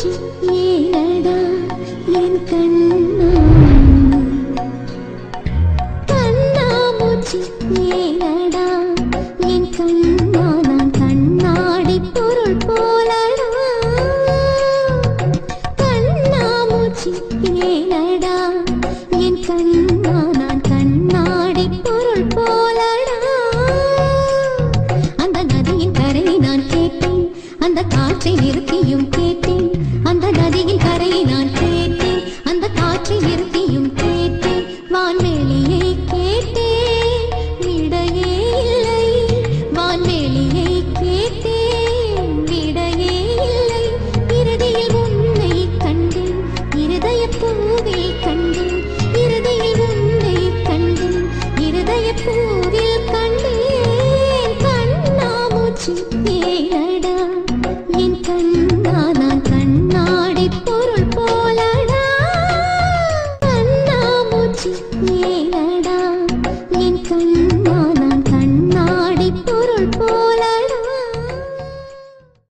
கண்ணாமூச்சி ஏனடா என் கண்ணா கண்ணாமூச்சி ஏனடா என் கண்ணா நான் கண்ணாடி பொருள் போலடா கண்ணாமூச்சி ஏனடா என் கண்ணா நான் கண்ணாடி பொருள் போலடா அந்த நதியின் கரையை நான் கேட்டேன் அந்த காற்றை நிறுத்தியும் கேட்டேன் அந்த நதியின் கரையை நான் கேட்டேன் அந்த காற்றை நிறுத்தியும் கேட்டேன் வான்வெளியை கேட்டேன் விடையே இல்லை வான்வெளியை கேட்டேன் விடையே இல்லை இறுதியில் உன்னை கண்டேன் இருதய பூவில் கண்டேன் இருதியில் உன்னை கண்டேன் இருதய பூவில் கண்டேன் கண்ணாமூச்சி ஏனடா என் கண்ணா நான் கண்ணாடி பொருள் போலடா கண்ணாமூச்சி ஏனடா